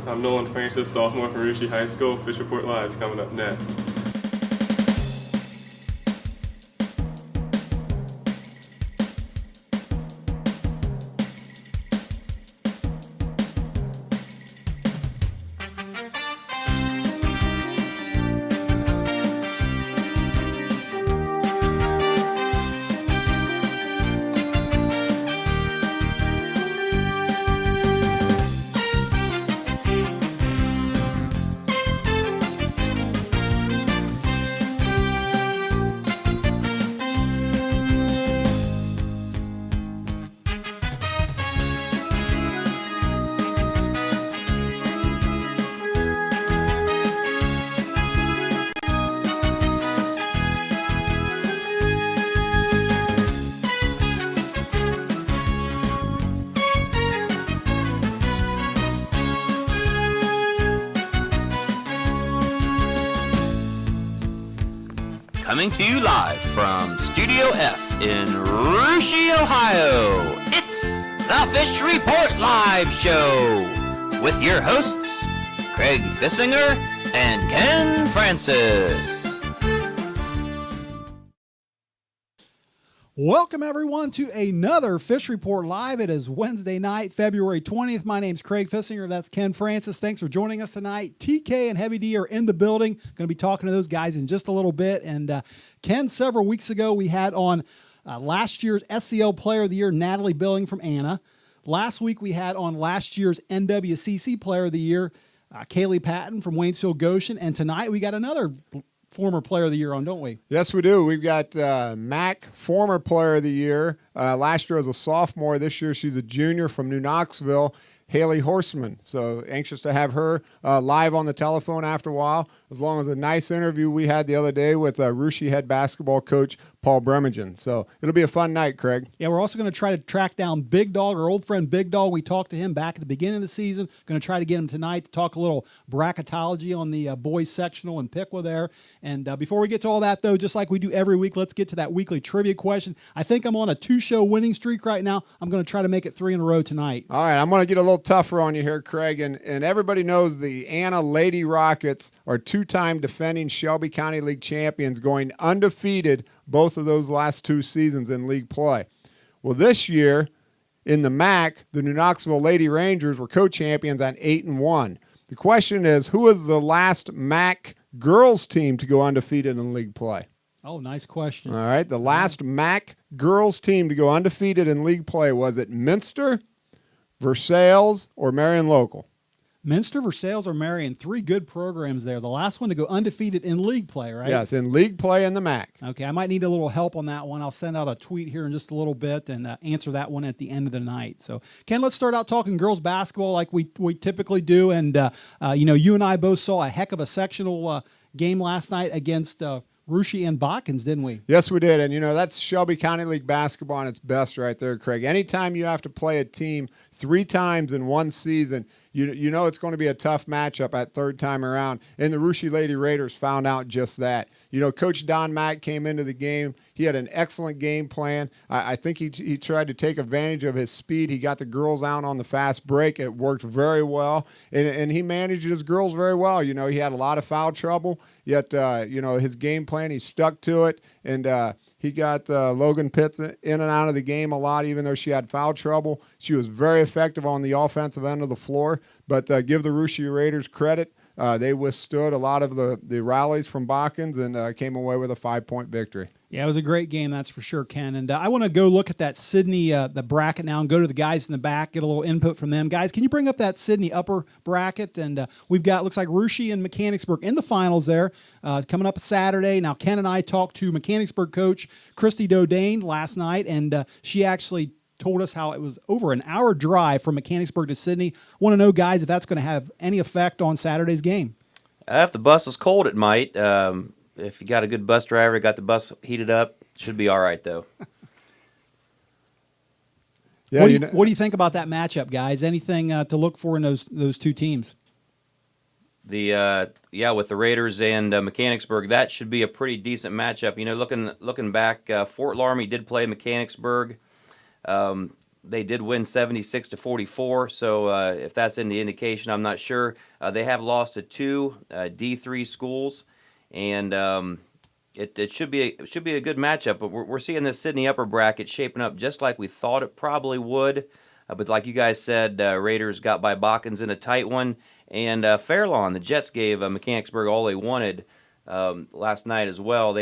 I'm Nolan Francis, sophomore from Russia High School. Fish Report Live is coming up next. Coming to you live from Studio F in Russia, Ohio, it's the Fish Report Live Show with your hosts, Craig Fissinger and Ken Francis. Welcome, everyone, to another Fish Report Live. It is Wednesday night, February 20th. My name's Craig Fissinger. That's Ken Francis. Thanks for joining us tonight. TK and Heavy D are in the building. Going to be talking to those guys in just a little bit. And Ken, several weeks ago, we had on last year's SEL Player of the Year, Natalie Billing from Anna. Last week, we had on last year's NWCC Player of the Year, Kaylee Patton from Waynesville Goshen. And tonight, we got another former Player of the Year on, don't we? Yes, we do. We've got Mac, former Player of the Year. Last year as a sophomore. This year she's a junior from New Knoxville, Haley Horstman. So anxious to have her live on the telephone after a while, as long as a nice interview we had the other day with Russia head basketball coach Paul Bremigan. So it'll be a fun night, Craig. Yeah, we're also going to try to track down Big Dog, our old friend Big Dog. We talked to him back at the beginning of the season. Going to try to get him tonight to talk a little bracketology on the boys sectional in Piqua there. And before we get to all that, though, just like we do every week, let's get to that weekly trivia question. I think I'm on a 2-show winning streak right now. I'm going to try to make it 3 in a row tonight. All right, I'm going to get a little tougher on you here, Craig. And everybody knows the Anna Lady Rockets are 2-time defending Shelby County League champions, going undefeated both of those last 2 seasons in league play. Well, this year in the MAC, the New Knoxville Lady Rangers were co-champions on 8-1. The question is, who was the last MAC girls team to go undefeated in league play? Oh, nice question. All right, the last MAC girls team to go undefeated in league play, was it Minster, Versailles, or Marion Local? Minster, Versailles, or Marion, 3 good programs there. The last one to go undefeated in league play, right? Yes, in league play in the MAC. Okay, I might need a little help on that one. I'll send out a tweet here in just a little bit and answer that one at the end of the night. So, Ken, let's start out talking girls basketball like we typically do. And, you and I both saw a heck of a sectional game last night against Russia and Botkins, didn't we? Yes, we did. And, that's Shelby County League basketball on its best right there, Craig. Anytime you have to play a team 3 times in one season, you know it's going to be a tough matchup at third time around. And the Russia Lady Raiders found out just that. Coach Don Mack came into the game. He had an excellent game plan. I think he tried to take advantage of his speed. He got the girls out on the fast break. It worked very well. And he managed his girls very well. He had a lot of foul trouble, yet, his game plan, he stuck to it. And he got Logan Pitts in and out of the game a lot, even though she had foul trouble. She was very effective on the offensive end of the floor. But give the Russia Raiders credit. They withstood a lot of the rallies from Botkins and came away with a 5-point victory. Yeah, it was a great game, that's for sure, Ken. And I want to go look at that Sydney, the bracket now, and go to the guys in the back, get a little input from them. Guys, can you bring up that Sydney upper bracket? And we've got, looks like Russia and Mechanicsburg in the finals there, coming up Saturday. Now, Ken and I talked to Mechanicsburg coach Christy Dodane last night, and she actually told us how it was over an hour drive from Mechanicsburg to Sydney. Want to know, guys, if that's going to have any effect on Saturday's game? If the bus is cold, it might. If you got a good bus driver, got the bus heated up, should be all right, though. Yeah, what do you think about that matchup, guys? Anything to look for in those 2 teams? With the Raiders and Mechanicsburg, that should be a pretty decent matchup. Looking back, Fort Laramie did play Mechanicsburg. they did win 76-44, so if that's any indication, I'm not sure. They have lost to 2 D3 schools, and it should be a good matchup. But we're seeing this Sydney upper bracket shaping up just like we thought it probably would. But like you guys said, Raiders got by Botkins in a tight one, and Fairlawn, the Jets gave Mechanicsburg all they wanted last night as well.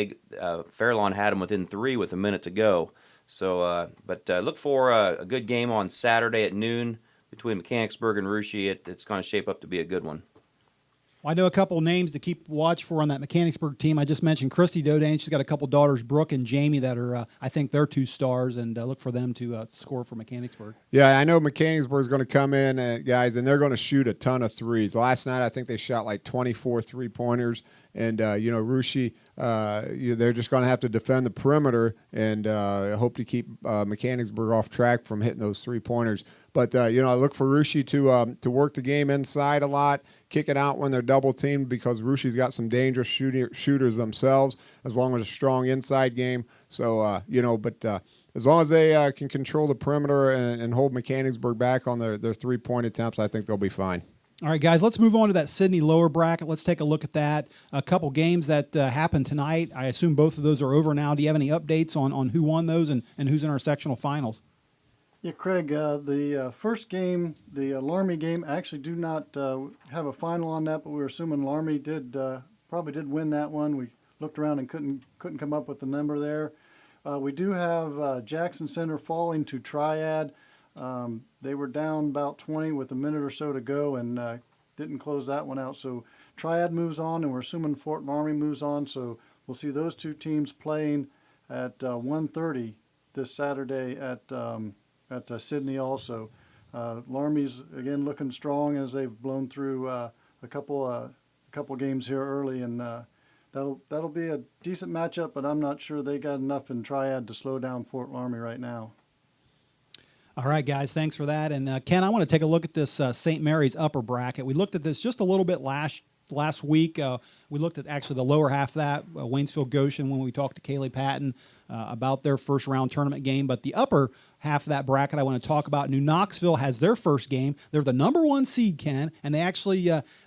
Fairlawn had them within 3 with a minute to go. So, but look for a good game on Saturday at noon between Mechanicsburg and Russia. It's going to shape up to be a good one. Well, I know a couple of names to keep watch for on that Mechanicsburg team. I just mentioned Christy Dodane. She's got a couple daughters, Brooke and Jamie, that are, I think they're 2 stars, and look for them to score for Mechanicsburg. Yeah, I know Mechanicsburg is going to come in, guys, and they're going to shoot a ton of threes. Last night, I think they shot like 24 three-pointers, and, Russia, they're just going to have to defend the perimeter and hope to keep Mechanicsburg off track from hitting those three-pointers. But, I look for Russia to work the game inside a lot, kick it out when they're double-teamed, because Russia's got some dangerous shooters themselves, as long as a strong inside game. So, as long as they can control the perimeter and hold Mechanicsburg back on their three-point attempts, I think they'll be fine. All right, guys, let's move on to that Sydney lower bracket. Let's take a look at that. A couple games that happened tonight. I assume both of those are over now. Do you have any updates on who won those and who's in our sectional finals? Yeah, Craig, the first game, the Laramie game, I actually do not have a final on that, but we were assuming Laramie probably did win that one. We looked around and couldn't come up with the number there. We do have Jackson Center falling to Triad. They were down about 20 with a minute or so to go and didn't close that one out. So Triad moves on, and we're assuming Fort Laramie moves on. So we'll see those 2 teams playing at 1:30 this Saturday at Sydney also. Laramie's, again, looking strong as they've blown through a couple games here early, and that'll be a decent matchup, but I'm not sure they got enough in Triad to slow down Fort Laramie right now. All right, guys, thanks for that. And Ken, I want to take a look at this St. Mary's upper bracket. We looked at this just a little bit last week. We looked at actually the lower half of that, Waynesville Goshen, when we talked to Kaylee Patton about their first round tournament game. But the upper half of that bracket I want to talk about, New Knoxville has their first game. They're the number 1 seed, Ken, and they actually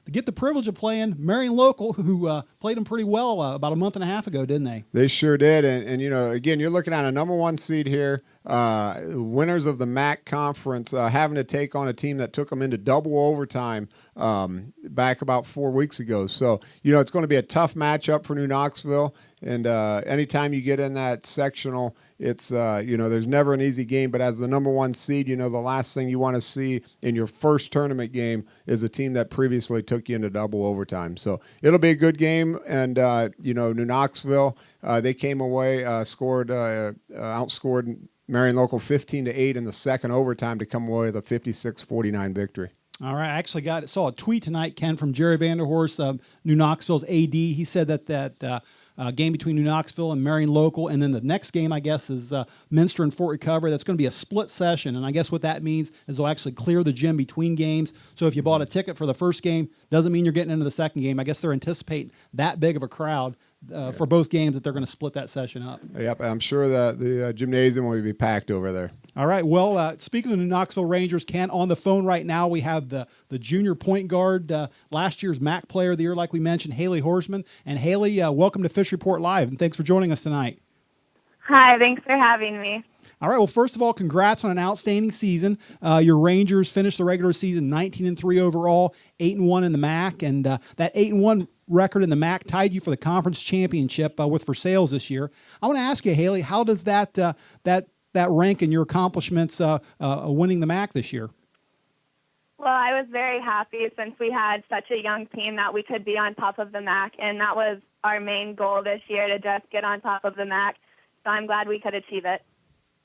get the privilege of playing Marion Local, who played them pretty well about a month and a half ago, didn't they? They sure did. And again, you're looking at a number 1 seed here. Winners of the MAC conference having to take on a team that took them into double overtime back about 4 weeks ago. So, it's going to be a tough matchup for New Knoxville. And anytime you get in that sectional, it's, there's never an easy game. But as the number 1 seed, the last thing you want to see in your first tournament game is a team that previously took you into double overtime. So it'll be a good game. And, New Knoxville, they came away, outscored Marion Local 15-8 in the second overtime to come away with a 56-49 victory. All right, I actually saw a tweet tonight, Ken, from Jerry Vanderhorst, New Knoxville's AD. He said that game between New Knoxville and Marion Local, and then the next game, I guess, is Minster and Fort Recovery. That's going to be a split session, and I guess what that means is they'll actually clear the gym between games. So if you bought a ticket for the first game, doesn't mean you're getting into the second game. I guess they're anticipating that big of a crowd for both games that they're going to split that session up. Yep, I'm sure that the gymnasium will be packed over there. All right. Well, speaking of the Knoxville Rangers, Ken, on the phone right now, we have the junior point guard, last year's MAC Player of the Year, like we mentioned, Haley Horstman. And Haley, welcome to Fish Report Live, and thanks for joining us tonight. Hi, thanks for having me. All right. Well, first of all, congrats on an outstanding season. Your Rangers finished the regular season 19-3 overall, 8-1 in the MAC, and that 8-1 record in the MAC tied you for the conference championship with Versailles this year. I want to ask you, Haley, how does that rank in your accomplishments winning the MAC this year? Well, I was very happy since we had such a young team that we could be on top of the MAC, and that was our main goal this year, to just get on top of the MAC. So I'm glad we could achieve it.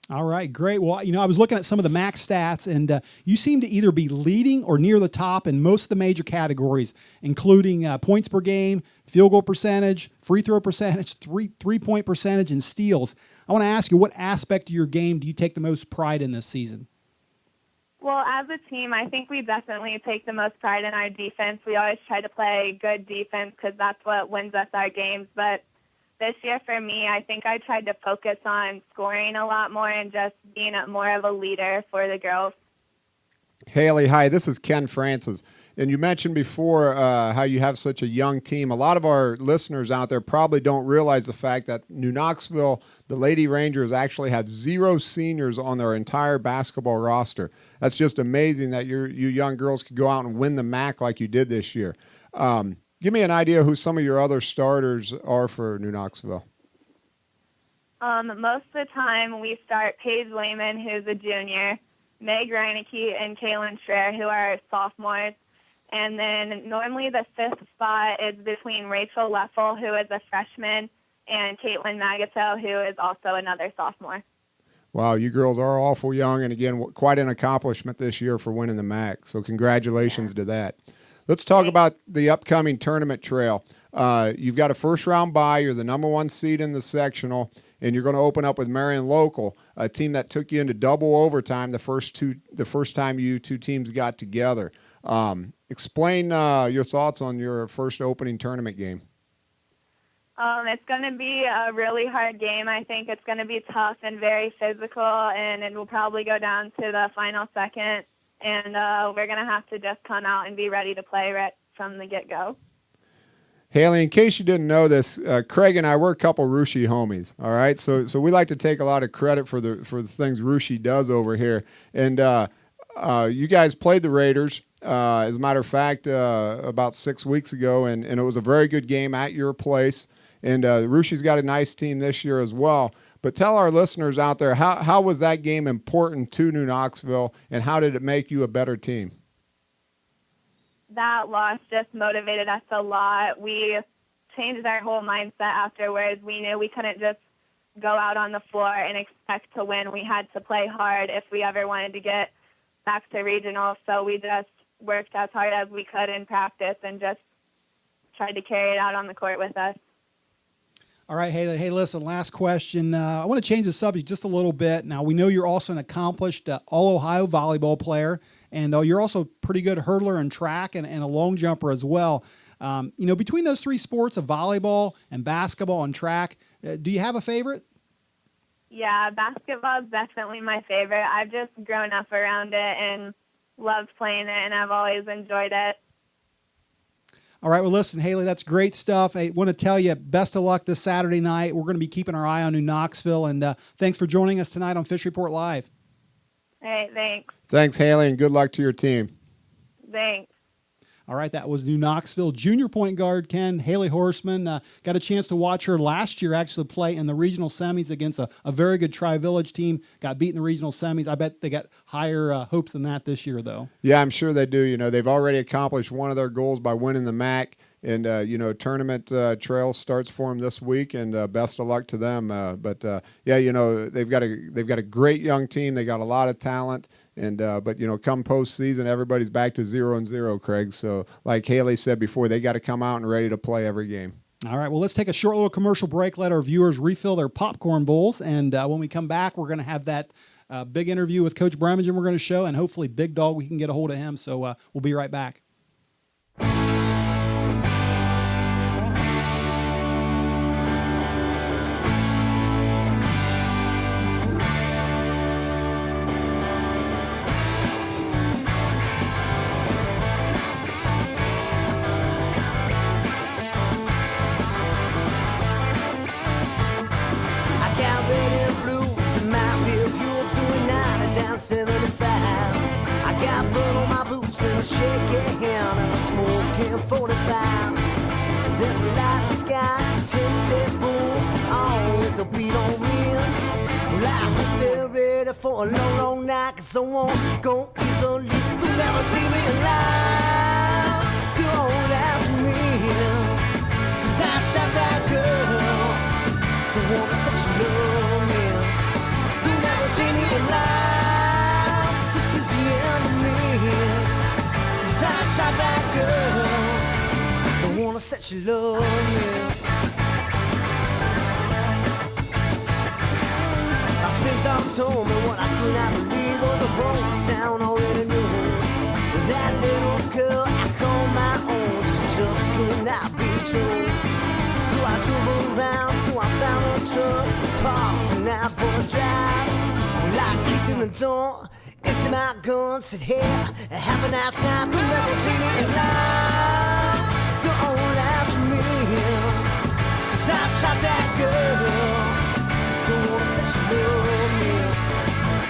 All right, great. Well, I was looking at some of the MAC stats, and you seem to either be leading or near the top in most of the major categories, including points per game, field goal percentage, free throw percentage, three-point percentage, and steals. I want to ask you, what aspect of your game do you take the most pride in this season? Well, as a team, I think we definitely take the most pride in our defense. We always try to play good defense because that's what wins us our games. But this year for me, I think I tried to focus on scoring a lot more and just being more of a leader for the girls. Haley, hi, this is Ken Francis. And you mentioned before how you have such a young team. A lot of our listeners out there probably don't realize the fact that New Knoxville, the Lady Rangers, actually have 0 seniors on their entire basketball roster. That's just amazing that you young girls could go out and win the MAC like you did this year. Give me an idea who some of your other starters are for New Knoxville. Most of the time we start Paige Lehman, who's a junior, Meg Reinecke and Kaylin Schreier, who are sophomores. And then normally the 5th spot is between Rachel Leffel, who is a freshman, and Caitlin Magato, who is also another sophomore. Wow, you girls are awful young, and again, quite an accomplishment this year for winning the MAC. So congratulations to that. Let's talk about the upcoming tournament trail. You've got a first-round bye. You're the #1 seed in the sectional, and you're going to open up with Marion Local, a team that took you into double overtime the first time you two teams got together. Explain your thoughts on your first opening tournament game. It's going to be a really hard game. I think it's going to be tough and very physical, and it will probably go down to the final second. And we're going to have to just come out and be ready to play right from the get-go. Haley, in case you didn't know this, Craig and I, we're a couple Russia homies, all right? So we like to take a lot of credit for the things Russia does over here. And you guys played the Raiders, as a matter of fact, about 6 weeks ago, and it was a very good game at your place. And Russia's got a nice team this year as well. But tell our listeners out there, how was that game important to New Knoxville, and how did it make you a better team? That loss just motivated us a lot. We changed our whole mindset afterwards. We knew we couldn't just go out on the floor and expect to win. We had to play hard if we ever wanted to get back to regional. So we just worked as hard as we could in practice and just tried to carry it out on the court with us. All right, Haley. Hey, listen, last question. I want to change the subject just a little bit. Now, we know you're also an accomplished All-Ohio volleyball player, and you're also a pretty good hurdler and track and a long jumper as well. Between those 3 sports of volleyball and basketball and track, do you have a favorite? Yeah, basketball is definitely my favorite. I've just grown up around it and loved playing it, and I've always enjoyed it. All right, well, listen, Haley, that's great stuff. I want to tell you, best of luck this Saturday night. We're going to be keeping our eye on New Knoxville, and thanks for joining us tonight on Fish Report Live. All right, thanks. Thanks, Haley, and good luck to your team. Thanks. All right, that was New Knoxville junior point guard Haley Horstman. Got a chance to watch her last year actually play in the regional semis against a very good Tri-Village team. Got beat in the regional semis. I bet they got higher hopes than that this year, though. Yeah, I'm sure they do. They've already accomplished one of their goals by winning the MAC. And, tournament trail starts for them this week, and best of luck to them. They've got a great young team. They got a lot of talent. And come postseason, everybody's back to 0-0, Craig. So, like Haley said before, they got to come out and ready to play every game. All right, well, let's take a short little commercial break, let our viewers refill their popcorn bowls. And when we come back, we're going to have that big interview with Coach Bremigan we're going to show, and hopefully Big Dog, we can get a hold of him. So we'll be right back. I got blood on my boots and a shaky hand and a smoking 45. There's a light in the sky, 10-step bulls, all with the beat on me. Well, I hope they're ready for a long, long night, 'cause I won't go easily. They'll never take me alive. Go on after me, 'cause I shot that girl, the one that said she loved me. They'll never take me alive. I shot that girl, the one that said she loved me. My friends all told me what I could not believe, what the whole town already knew. With that little girl I called my own, she just could not be true. So I drove around, so truck, parked and now boys drive. Well, I kicked in the door, into my gun, said, hey, have a nice night, but never see me in life. You're all after me, 'cause I shot that girl. The one said she loved me.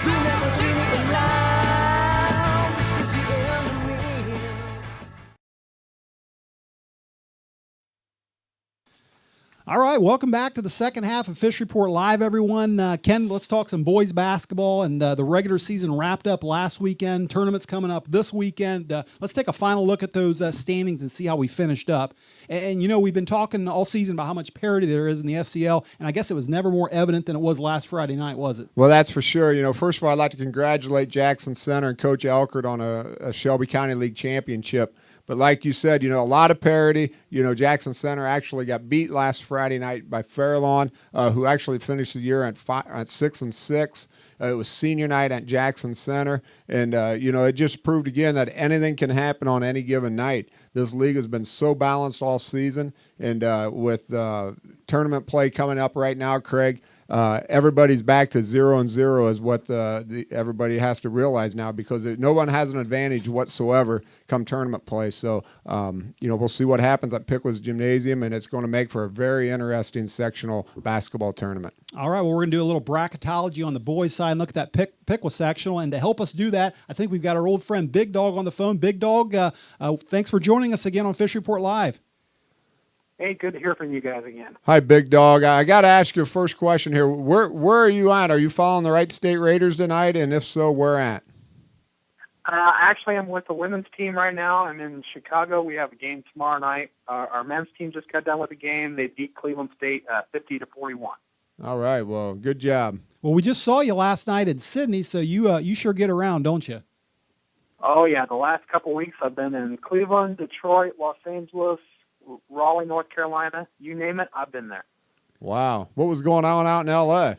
You'll never see me in life. This is the end of me. All right, welcome back to the second half of Fish Report Live, everyone. Ken, let's talk some boys basketball. And the regular season wrapped up last weekend. Tournaments coming up this weekend. Let's take a final look at those standings and see how we finished up. And, you know, we've been talking all season about how much parity there is in the SCL, and I guess it was never more evident than it was last Friday night, was it? Well, that's for sure. You know, first of all, I'd like to congratulate Jackson Center and Coach Elkert on a Shelby County League championship. But like you said, you know, a lot of parity. You know, Jackson Center actually got beat last Friday night by Fairlawn, who actually finished the year at 6-6. It was senior night at Jackson Center. And, you know, it just proved again that anything can happen on any given night. This league has been so balanced all season. And with tournament play coming up right now, Craig, everybody's back to 0-0 is what everybody has to realize now, because no one has an advantage whatsoever come tournament play. So, you know, we'll see what happens at Pickles Gymnasium, and it's going to make for a very interesting sectional basketball tournament. All right, well, we're going to do a little bracketology on the boys' side and look at that Pickwa sectional. And to help us do that, I think we've got our old friend Big Dog on the phone. Big Dog, thanks for joining us again on Fish Report Live. Hey, good to hear from you guys again. Hi, Big Dog. I got to ask you a first question here. Where are you at? Are you following the Wright State Raiders tonight? And if so, where at? Actually, I'm with the women's team right now. I'm in Chicago. We have a game tomorrow night. Our men's team just got done with a game. They beat Cleveland State 50-41. All right. Well, good job. Well, we just saw you last night in Sydney, so you sure get around, don't you? Oh, yeah. The last couple weeks I've been in Cleveland, Detroit, Los Angeles, Raleigh, North Carolina. You name it, I've been there. Wow. What was going on out in L.A.?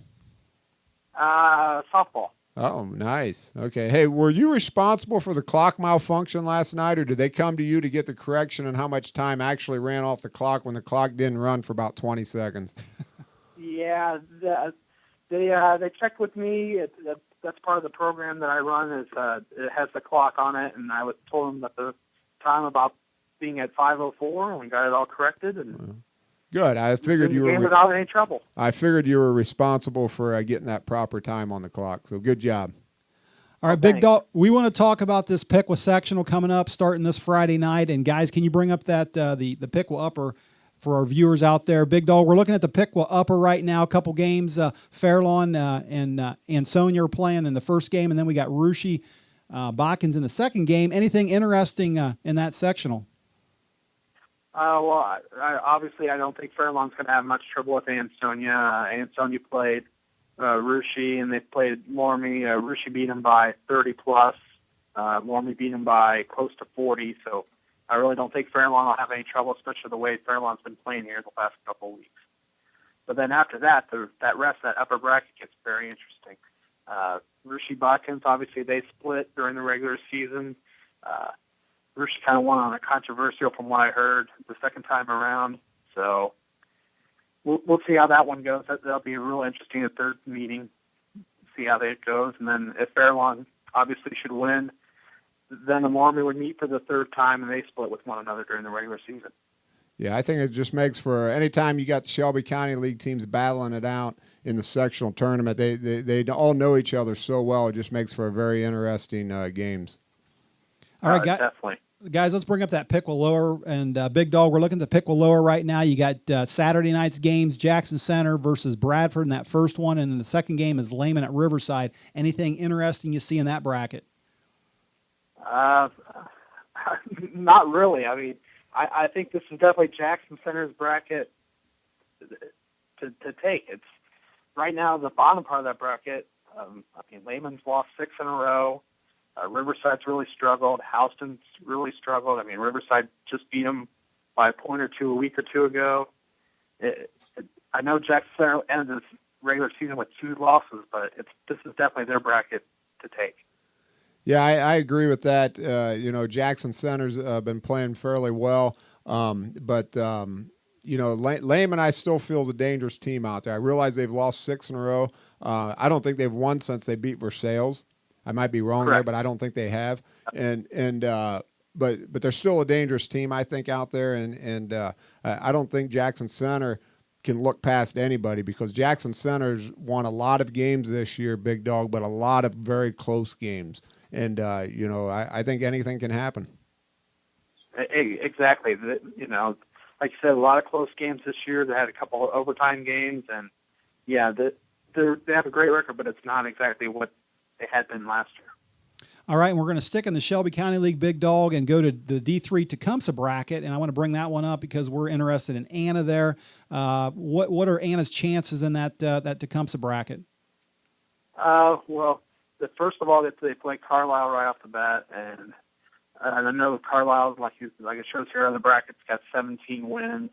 Softball. Oh, nice. Okay. Hey, were you responsible for the clock malfunction last night, or did they come to you to get the correction on how much time actually ran off the clock when the clock didn't run for about 20 seconds? Yeah, they checked with me. That's part of the program that I run. Is it has the clock on it, and I told them that the time about being at 5:04, and got it all corrected. And good. I figured you were without any trouble. I figured you were responsible for getting that proper time on the clock. So good job. All right, Big Dog, we want to talk about this Pickwa sectional coming up, starting this Friday night. And guys, can you bring up that the Pickwa upper for our viewers out there? Big Dog, we're looking at the Pickwa upper right now. A couple games, Fairlawn and Ansonia are playing in the first game, and then we got Rushi Botkins in the second game. Anything interesting in that sectional? Well, obviously, I don't think Fairlawn's going to have much trouble with Ansonia. Ansonia played Rushi, and they played Lormy. Rushi beat them by 30+. Lormy beat them by close to 40. So I really don't think Fairlawn will have any trouble, especially the way Fairlawn's been playing here the last couple of weeks. But then after that, that upper bracket gets very interesting. Rushi Botkins, obviously, they split during the regular season. Rushi kind of won on a controversial, from what I heard, the second time around. So we'll see how that one goes. That'll be real interesting, the third meeting, see how that goes. And then if Fairlawn obviously should win, then the Lormy would meet for the third time, and they split with one another during the regular season. Yeah, I think it just makes for anytime you got the Shelby County League teams battling it out in the sectional tournament, they all know each other so well. It just makes for a very interesting games. All right, definitely. Guys, let's bring up that Pickwa lower. And Big Dog, we're looking at the Pickwa lower right now. You got Saturday night's games, Jackson Center versus Bradford in that first one. And then the second game is Lehman at Riverside. Anything interesting you see in that bracket? Not really. I mean, I think this is definitely Jackson Center's bracket to take. It's right now the bottom part of that bracket. I mean, Lehman's lost 6 in a row. Riverside's really struggled. Houston's really struggled. I mean, Riverside just beat them by a point or two a week or two ago. I know Jackson Center ended this regular season with 2 losses, but this is definitely their bracket to take. Yeah, I agree with that. You know, Jackson Center's been playing fairly well, but Lehman, I still feel is a dangerous team out there. I realize they've lost 6 in a row. I don't think they've won since they beat Versailles. I might be wrong there, but I don't think they have. But they're still a dangerous team, I think, out there. And I don't think Jackson Center can look past anybody, because Jackson Center's won a lot of games this year, Big Dog, but a lot of very close games. And, I think anything can happen. Exactly. Like you said, a lot of close games this year. They had a couple of overtime games, and they have a great record, but it's not exactly what they had been last year. All right, and we're going to stick in the Shelby County League, Big Dog, and go to the D3 Tecumseh bracket, and I want to bring that one up because we're interested in Anna there. What are Anna's chances in that Tecumseh bracket? Well, first of all, they play Carlisle right off the bat, and I know Carlisle, like it shows here on the brackets, got 17 wins,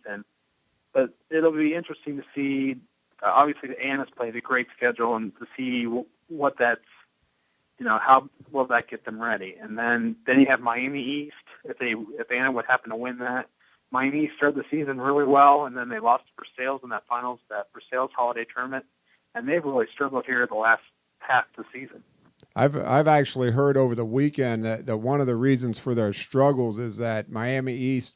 but it'll be interesting to see. Obviously, Anna's played a great schedule, and to see what that's. How will that get them ready? And then you have Miami East. If Anna would happen to win that, Miami East started the season really well, and then they lost to Versailles in that Versailles holiday tournament, and they've really struggled here the last half of the season. I've actually heard over the weekend that one of the reasons for their struggles is that Miami East,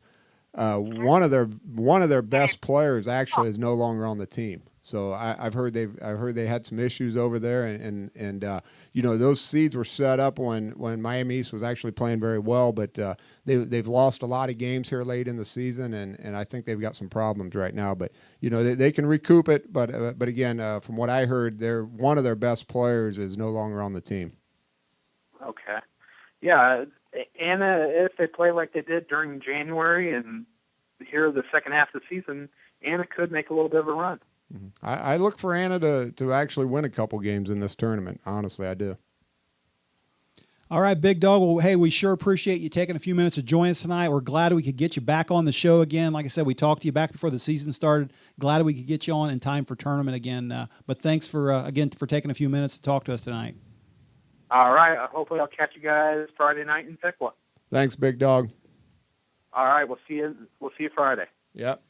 one of their best players actually is no longer on the team. So I've heard they had some issues over there, and those seeds were set up when Miami East was actually playing very well, but they've lost a lot of games here late in the season, and I think they've got some problems right now. But they can recoup it. But again, from what I heard, one of their best players is no longer on the team. Okay, yeah, Anna, if they play like they did during January and here the second half of the season, Anna could make a little bit of a run. I look for Anna to actually win a couple games in this tournament. Honestly, I do. All right, Big Dog. Well, hey, we sure appreciate you taking a few minutes to join us tonight. We're glad we could get you back on the show again. Like I said, we talked to you back before the season started. Glad we could get you on in time for tournament again. But thanks for taking a few minutes to talk to us tonight. All right. Hopefully I'll catch you guys Friday night in Piqua. Thanks, Big Dog. All right. We'll see you Friday. Yep.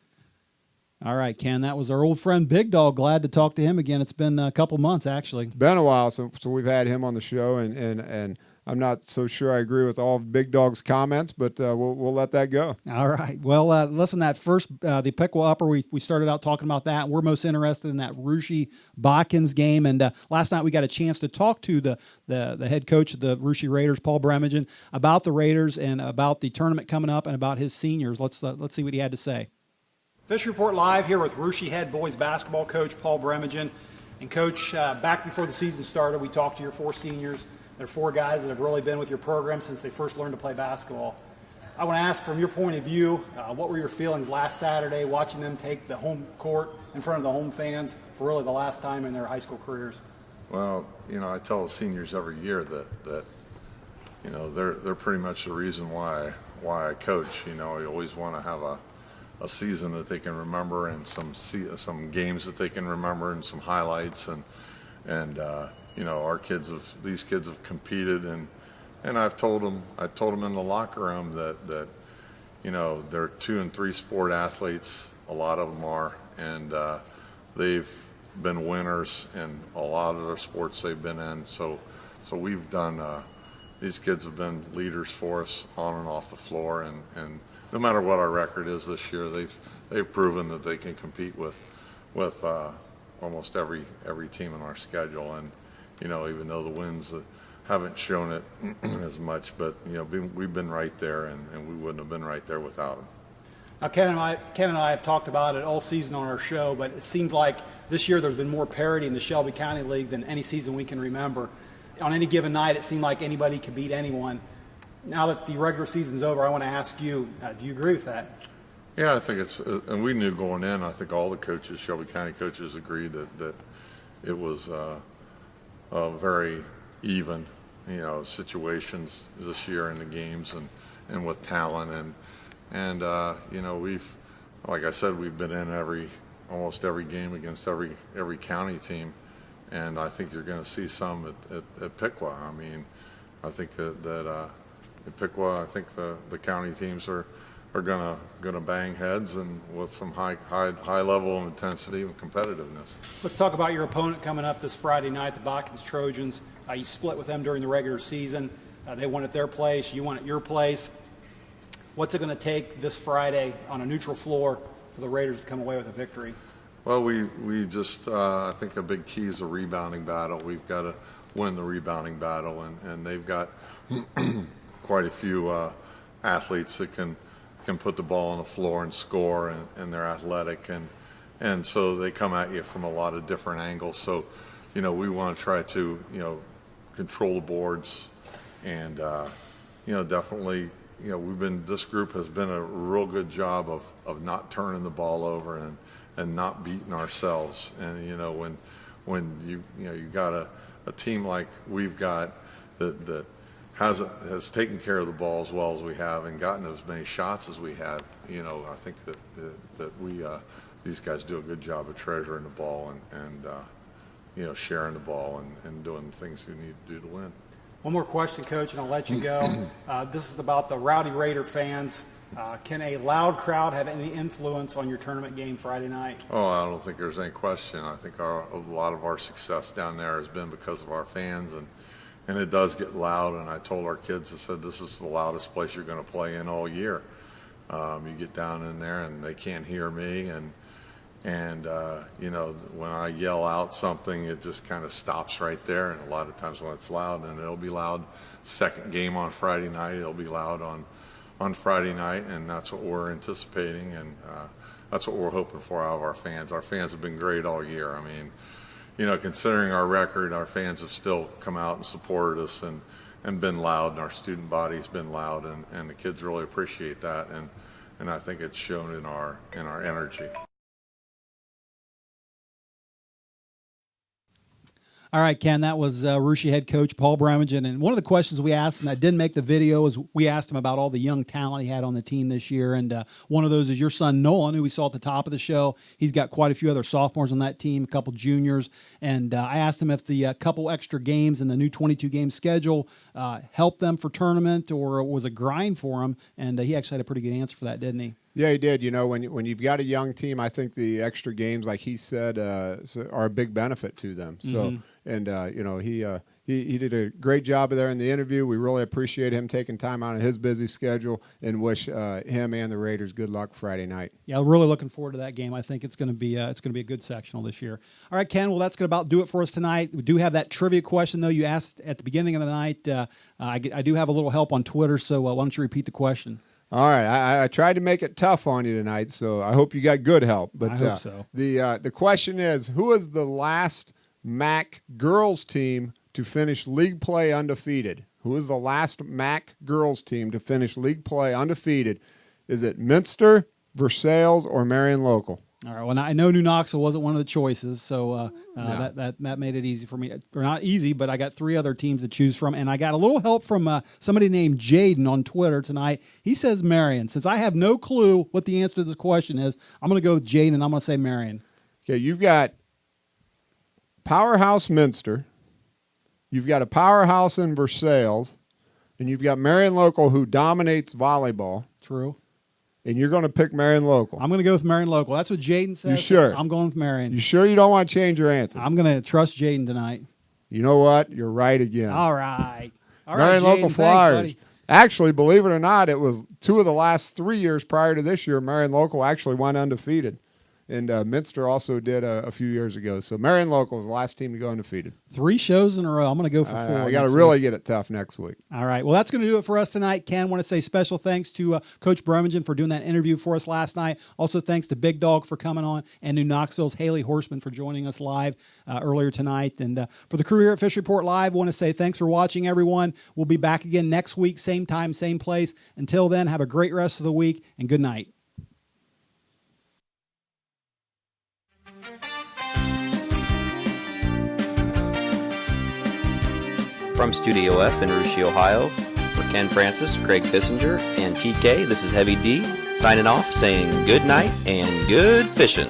All right, Ken, that was our old friend Big Dog. Glad to talk to him again. It's been a couple months, actually. It's been a while so we've had him on the show, and I'm not so sure I agree with all of Big Dog's comments, but we'll let that go. All right. Well, listen, that first, the Piqua Upper, we started out talking about that. We're most interested in that Russia-Botkins game, and last night we got a chance to talk to the head coach of the Russia Raiders, Paul Bremigan, about the Raiders and about the tournament coming up and about his seniors. Let's see what he had to say. Fish Report Live here with Russia head boys basketball coach Paul Bremigan. And Coach, back before the season started, we talked to your 4 seniors. They're 4 guys that have really been with your program since they first learned to play basketball. I want to ask, from your point of view, what were your feelings last Saturday watching them take the home court in front of the home fans for really the last time in their high school careers? Well, I tell the seniors every year that they're pretty much the reason why I coach. You always want to have a season that they can remember, and some games that they can remember, and some highlights, and these kids have competed, and I told them in the locker room that they're 2 and 3 sport athletes, a lot of them are, and they've been winners in a lot of their sports they've been in. So we've done. These kids have been leaders for us on and off the floor, and no matter what our record is this year, they've proven that they can compete with almost every team in our schedule. And even though the wins haven't shown it as much, but we've been right there, and we wouldn't have been right there without them. Now, Ken and I have talked about it all season on our show, but it seems like this year there's been more parity in the Shelby County League than any season we can remember. On any given night, it seemed like anybody could beat anyone. Now that the regular season's over, I want to ask you, do you agree with that? Yeah, I think it's, and we knew going in, I think all the coaches, Shelby County coaches, agreed that it was very even, situations this year in the games and with talent. And we've, like I said, we've been in almost every game against every county team. And I think you're going to see some at Piqua. I mean, I think that at Piqua, I think the county teams are are gonna bang heads and with some high level of intensity and competitiveness. Let's talk about your opponent coming up this Friday night, the Botkins Trojans. You split with them during the regular season. They won at their place, you won at your place. What's it going to take this Friday on a neutral floor for the Raiders to come away with a victory? Well, we just I think a big key is a rebounding battle. We've got to win the rebounding battle, and they've got quite a few athletes that can put the ball on the floor and score, and they're athletic, and so they come at you from a lot of different angles. So, we want to try to control the boards, and definitely this group has been a real good job of not turning the ball over and not beating ourselves. And when you got a team like we've got that has taken care of the ball as well as we have and gotten as many shots as we have, I think that we these guys do a good job of treasuring the ball and sharing the ball and doing the things you need to do to win. One more question, Coach, and I'll let you go. This is about the Rowdy Raider fans. Can a loud crowd have any influence on your tournament game Friday night? Oh, I don't think there's any question. I think a lot of our success down there has been because of our fans, and it does get loud. And I told our kids, I said, this is the loudest place you're going to play in all year. You get down in there and they can't hear me, and when I yell out something, it just kind of stops right there. And a lot of times when it's loud, and it'll be loud second game on Friday night, it'll be loud on Friday night, and that's what we're anticipating, and that's what we're hoping for out of our fans. Our fans have been great all year. I mean, considering our record, our fans have still come out and supported us and been loud, and our student body's been loud, and the kids really appreciate that, and I think it's shown in our energy. All right, Ken, that was Russia head coach Paul Bremigan. And one of the questions we asked, and I didn't make the video, was we asked him about all the young talent he had on the team this year. And one of those is your son, Nolan, who we saw at the top of the show. He's got quite a few other sophomores on that team, a couple juniors. And I asked him if the couple extra games in the new 22-game schedule helped them for tournament or was a grind for them. And he actually had a pretty good answer for that, didn't he? Yeah, he did. When you've got a young team, I think the extra games, like he said, are a big benefit to them. So, and he did a great job there in the interview. We really appreciate him taking time out of his busy schedule, and wish him and the Raiders good luck Friday night. Yeah, really looking forward to that game. I think it's going to be a good sectional this year. All right, Ken. Well, that's going to about do it for us tonight. We do have that trivia question though you asked at the beginning of the night. I do have a little help on Twitter, so why don't you repeat the question? All right, I tried to make it tough on you tonight, so I hope you got good help. But I hope so. The question is, who is the last MAC girls team to finish league play undefeated? Who is the last MAC girls team to finish league play undefeated? Is it Minster, Versailles, or Marion Local? All right. Well, I know New Knoxville wasn't one of the choices, so No. that made it easy for me. Or not easy, but I got three other teams to choose from, and I got a little help from somebody named Jaden on Twitter tonight. He says Marion. Since I have no clue what the answer to this question is, I'm going to go with Jaden, and I'm going to say Marion. Okay, you've got Powerhouse Minster, you've got a powerhouse in Versailles, and you've got Marion Local, who dominates volleyball. True. And you're going to pick Marion Local. I'm going to go with Marion Local. That's what Jaden says. You sure? I'm going with Marion. You sure you don't want to change your answer? I'm going to trust Jaden tonight. You know what? You're right again. All right. All Marion right, Local Jaden, Flyers. thanks, buddy. Actually, believe it or not, it was 2 of the last 3 years prior to this year, Marion Local actually went undefeated. And Minster also did a few years ago. So Marion Local is the last team to go undefeated. 3 shows in a row. I'm going to go for 4. I got to really get it tough next week. All right. Well, that's going to do it for us tonight. Ken, want to say special thanks to Coach Bremigan for doing that interview for us last night. Also, thanks to Big Dog for coming on, and New Knoxville's Haley Horstman for joining us live earlier tonight. And for the crew here at Fish Report Live, I want to say thanks for watching, everyone. We'll be back again next week, same time, same place. Until then, have a great rest of the week, and good night. From Studio F in Russia, Ohio, for Ken Francis, Craig Kissinger, and TK, this is Heavy D, signing off saying good night and good fishing.